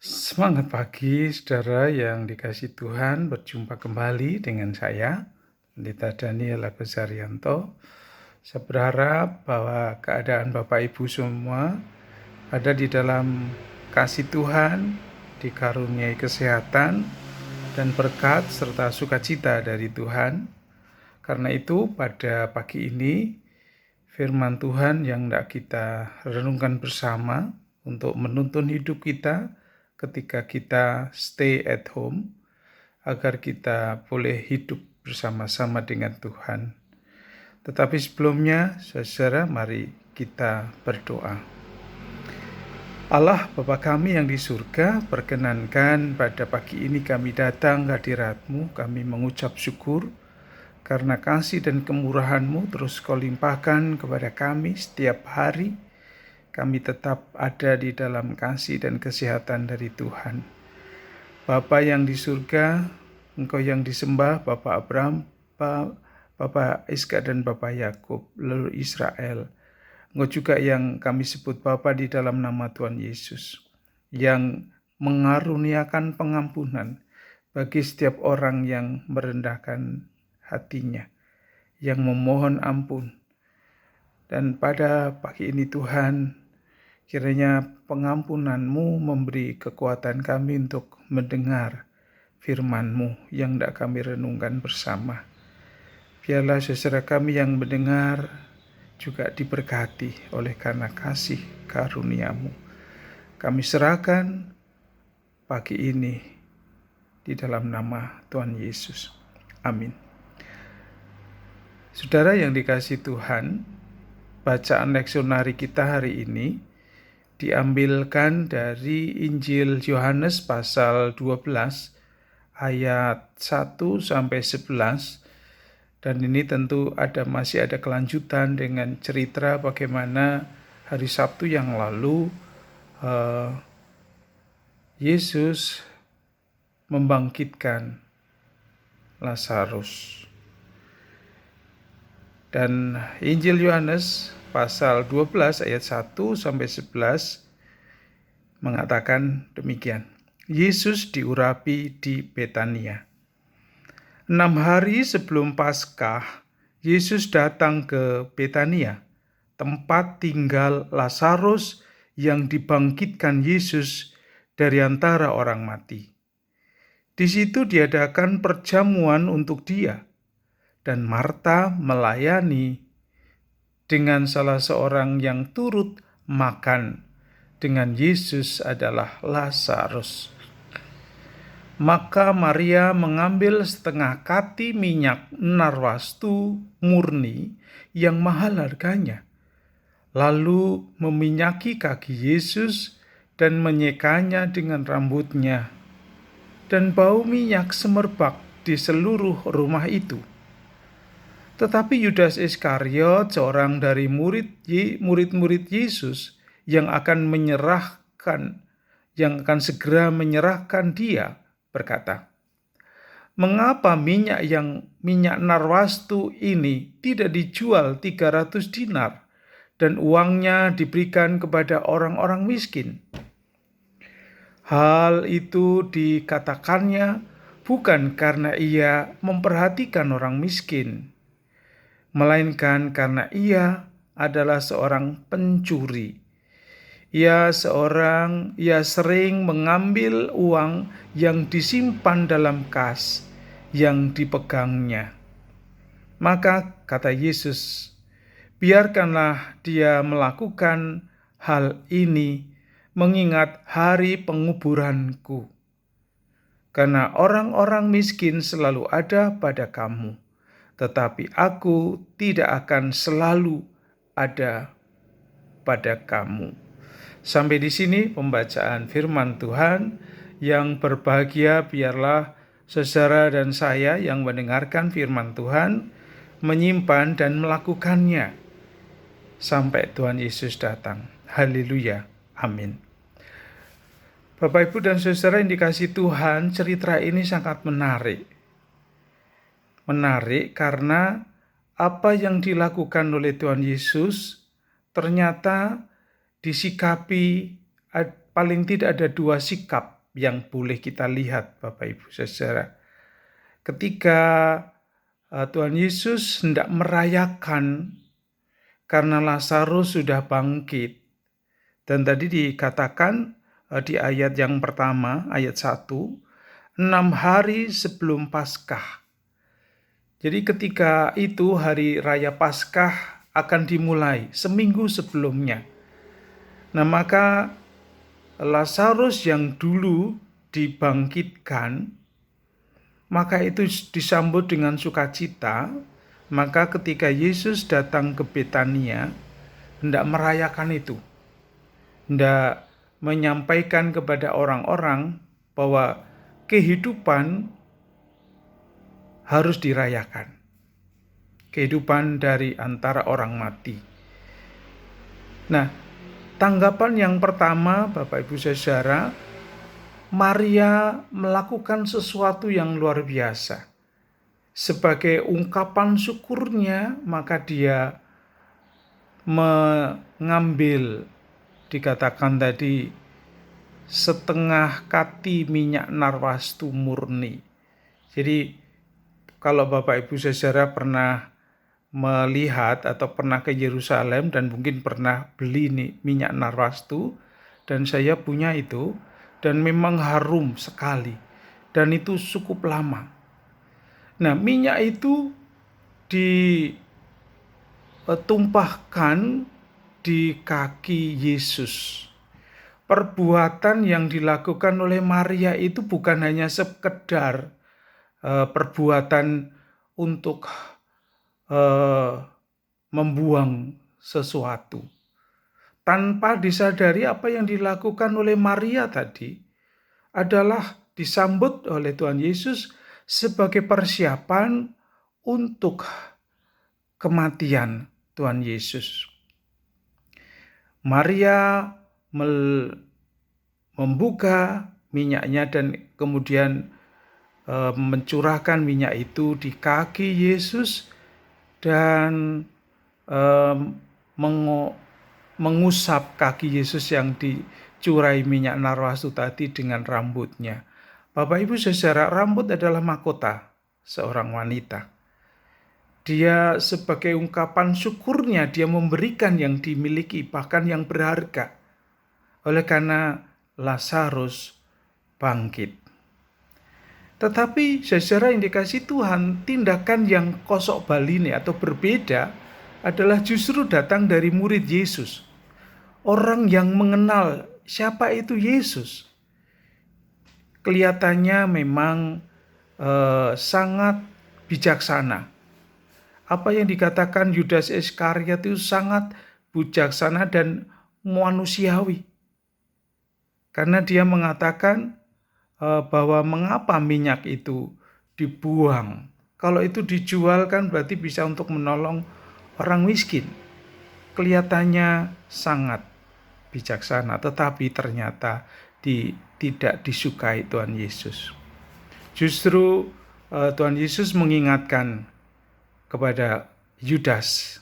Semangat pagi, saudara yang dikasihi Tuhan, berjumpa kembali dengan saya, Pendeta Daniel Agus Haryanto. Saya berharap bahwa keadaan Bapak Ibu semua ada di dalam kasih Tuhan, dikaruniai kesehatan dan berkat serta sukacita dari Tuhan. Karena itu pada pagi ini firman Tuhan yang hendak kita renungkan bersama untuk menuntun hidup kita ketika kita stay at home, agar kita boleh hidup bersama-sama dengan Tuhan. Tetapi sebelumnya, saudara, mari kita berdoa. Allah Bapa kami yang di surga, perkenankan pada pagi ini kami datang ke hadirat-Mu, kami mengucap syukur karena kasih dan kemurahan-Mu terus Kau limpahkan kepada kami setiap hari. Kami tetap ada di dalam kasih dan kesehatan dari Tuhan. Bapa yang di surga, Engkau yang disembah, Bapa Abraham, Bapa Ishak dan Bapa Yakub, leluhur Israel. Engkau juga yang kami sebut Bapa di dalam nama Tuhan Yesus, yang mengaruniakan pengampunan bagi setiap orang yang merendahkan hatinya, yang memohon ampun. Dan pada pagi ini Tuhan, kiranya pengampunan-Mu memberi kekuatan kami untuk mendengar firman-Mu yang hendak kami renungkan bersama. Biarlah saudara kami yang mendengar juga diberkati oleh karena kasih karunia-Mu. Kami serahkan pagi ini di dalam nama Tuhan Yesus. Amin. Saudara yang dikasihi Tuhan, bacaan leksionari kita hari ini diambilkan dari Injil Yohanes pasal 12 ayat 1-11. Dan ini tentu masih ada kelanjutan dengan cerita bagaimana hari Sabtu yang lalu Yesus membangkitkan Lazarus. Dan Injil Yohanes pasal 12 ayat 1-11 mengatakan demikian. Yesus diurapi di Betania. 6 hari sebelum Paskah, Yesus datang ke Betania, tempat tinggal Lazarus yang dibangkitkan Yesus dari antara orang mati. Di situ diadakan perjamuan untuk dia, dan Marta melayani dengan salah seorang yang turut makan dengan Yesus adalah Lazarus. Maka Maria mengambil setengah kati minyak narwastu murni yang mahal harganya, lalu meminyaki kaki Yesus dan menyekanya dengan rambutnya, dan bau minyak semerbak di seluruh rumah itu. Tetapi Yudas Iskariot, seorang dari murid-murid Yesus yang akan segera menyerahkan dia, berkata, "Mengapa minyak narwastu ini tidak dijual 300 dinar dan uangnya diberikan kepada orang-orang miskin?" Hal itu dikatakannya bukan karena ia memperhatikan orang miskin, melainkan karena ia adalah seorang pencuri. Ia sering mengambil uang yang disimpan dalam kas yang dipegangnya. Maka kata Yesus, "Biarkanlah dia melakukan hal ini mengingat hari penguburanku. Karena orang-orang miskin selalu ada pada kamu, tetapi aku tidak akan selalu ada pada kamu." Sampai di sini pembacaan firman Tuhan. Yang berbahagia biarlah saudara dan saya yang mendengarkan firman Tuhan, menyimpan dan melakukannya sampai Tuhan Yesus datang. Haleluya. Amin. Bapak, Ibu, dan saudara yang dikasihi Tuhan, cerita ini sangat menarik. Menarik karena apa yang dilakukan oleh Tuhan Yesus ternyata disikapi paling tidak ada 2 sikap yang boleh kita lihat Bapak Ibu Saudara. Ketika Tuhan Yesus hendak merayakan karena Lazarus sudah bangkit. Dan tadi dikatakan di ayat yang pertama, ayat 1, 6 hari sebelum Paskah. Jadi ketika itu hari raya Paskah akan dimulai seminggu sebelumnya. Nah maka Lazarus yang dulu dibangkitkan, maka itu disambut dengan sukacita. Maka ketika Yesus datang ke Betania, hendak merayakan itu, hendak menyampaikan kepada orang-orang bahwa kehidupan harus dirayakan. Kehidupan dari antara orang mati. Nah, tanggapan yang pertama Bapak Ibu Saudara, Maria melakukan sesuatu yang luar biasa. Sebagai ungkapan syukurnya, maka dia mengambil, dikatakan tadi, setengah kati minyak narwastu murni. Jadi kalau Bapak Ibu Saudara pernah melihat atau pernah ke Yerusalem dan mungkin pernah beli minyak narwastu, dan saya punya itu, dan memang harum sekali, dan itu cukup lama. Nah, minyak itu ditumpahkan di kaki Yesus. Perbuatan yang dilakukan oleh Maria itu bukan hanya sekedar perbuatan untuk membuang sesuatu. Tanpa disadari apa yang dilakukan oleh Maria tadi adalah disambut oleh Tuhan Yesus sebagai persiapan untuk kematian Tuhan Yesus. Maria membuka minyaknya dan kemudian mencurahkan minyak itu di kaki Yesus dan mengusap kaki Yesus yang dicurai minyak narwastu tadi dengan rambutnya. Bapak Ibu Saudara, rambut adalah mahkota seorang wanita. Dia sebagai ungkapan syukurnya, dia memberikan yang dimiliki, bahkan yang berharga. Oleh karena Lazarus bangkit. Tetapi saudara yang dikasihi Tuhan, tindakan yang kosok baline atau berbeda adalah justru datang dari murid Yesus. Orang yang mengenal siapa itu Yesus. Kelihatannya memang sangat bijaksana. Apa yang dikatakan Yudas Iskariot itu sangat bijaksana dan manusiawi. Karena dia mengatakan bahwa mengapa minyak itu dibuang. Kalau itu dijual kan berarti bisa untuk menolong orang miskin. Kelihatannya sangat bijaksana, tetapi ternyata tidak disukai Tuhan Yesus. Justru Tuhan Yesus mengingatkan kepada Yudas,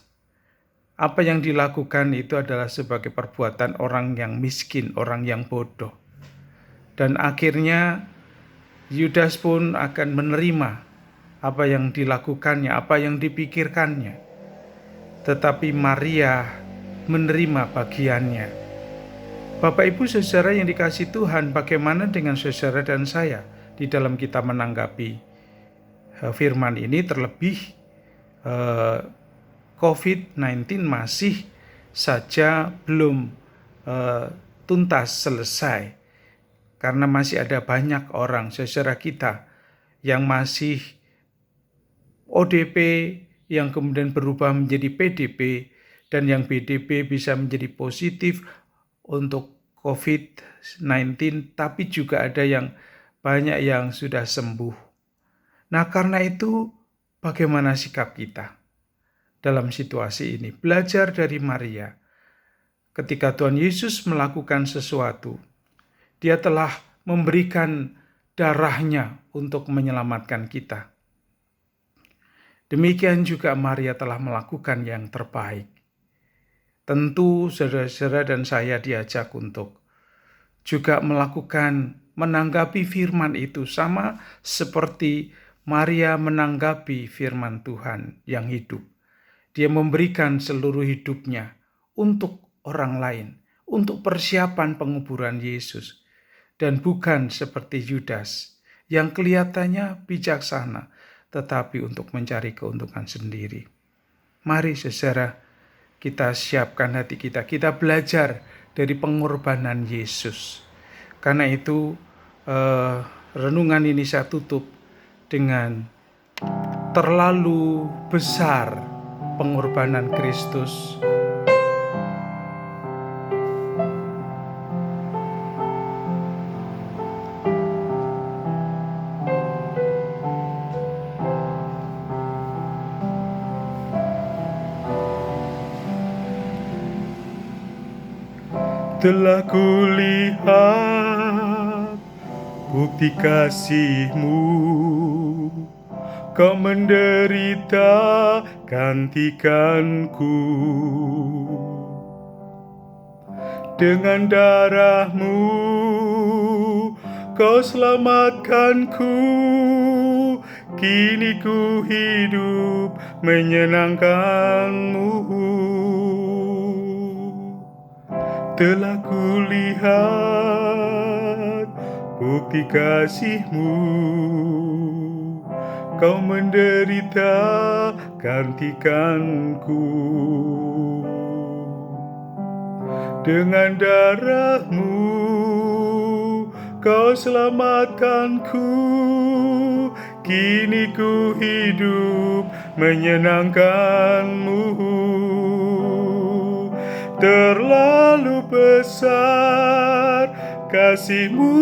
apa yang dilakukan itu adalah sebagai perbuatan orang yang miskin, orang yang bodoh. Dan akhirnya Yudas pun akan menerima apa yang dilakukannya, apa yang dipikirkannya. Tetapi Maria menerima bagiannya. Bapak Ibu Saudara yang dikasihi Tuhan, bagaimana dengan saudara dan saya di dalam kita menanggapi firman ini, terlebih COVID-19 masih saja belum tuntas selesai. Karena masih ada banyak orang saudara kita yang masih ODP, yang kemudian berubah menjadi PDP, dan yang PDP bisa menjadi positif untuk COVID-19, tapi juga ada yang banyak yang sudah sembuh. Nah, karena itu bagaimana sikap kita dalam situasi ini? Belajar dari Maria. Ketika Tuhan Yesus melakukan sesuatu, Dia telah memberikan darahnya untuk menyelamatkan kita. Demikian juga Maria telah melakukan yang terbaik. Tentu saudara-saudara dan saya diajak untuk juga melakukan menanggapi firman itu sama seperti Maria menanggapi firman Tuhan yang hidup. Dia memberikan seluruh hidupnya untuk orang lain, untuk persiapan penguburan Yesus. Dan bukan seperti Yudas yang kelihatannya bijaksana, tetapi untuk mencari keuntungan sendiri. Mari saudara, kita siapkan hati kita, kita belajar dari pengorbanan Yesus. Karena itu renungan ini saya tutup dengan terlalu besar pengorbanan Kristus. Telah kulihat bukti kasih-Mu, Kau menderita gantikanku. Dengan darah-Mu Kau selamatkanku. Kini ku hidup menyenangkan-Mu. Telah kulihat bukti kasih-Mu, Kau menderita gantikanku. Dengan darah-Mu Kau selamatkanku. Kini ku hidup menyenangkan-Mu. Terlalu besar kasih-Mu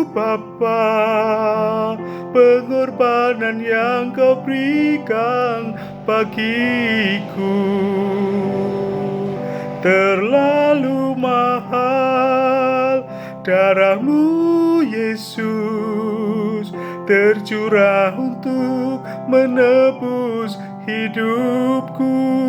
Bapa, pengorbanan yang Kau berikan bagiku. Terlalu mahal darah-Mu Yesus, tercurah untuk menebus hidupku.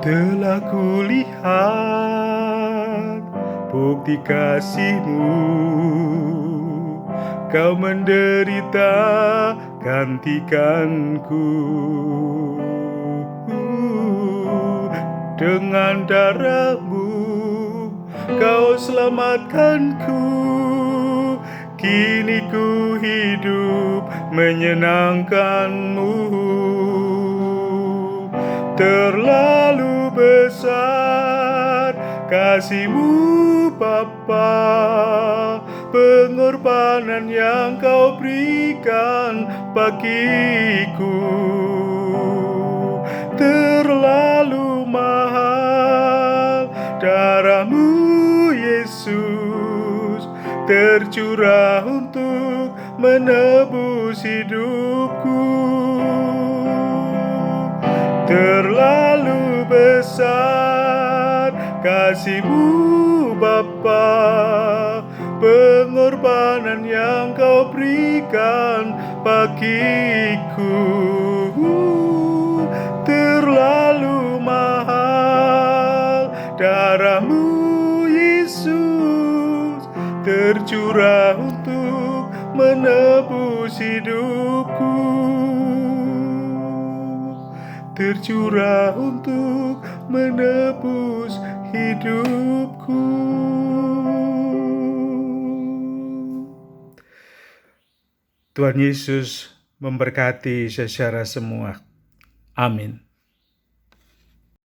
Telah kulihat bukti kasih-Mu, Kau menderita gantikanku. Dengan darah-Mu Kau selamatkanku. Kini ku hidup menyenangkan-Mu. Terlalu besar kasih-Mu Bapa, pengorbanan yang Kau berikan bagiku. Terlalu mahal darah-Mu Yesus, tercurah untuk menebus hidupku. Terlalu besar kasih-Mu Bapa, pengorbanan yang Kau berikan bagiku. Terlalu mahal darah-Mu Yesus, tercurah untuk menebus hidupku. Tercurah untuk menebus hidupku. Tuhan Yesus memberkati saudara semua. Amin.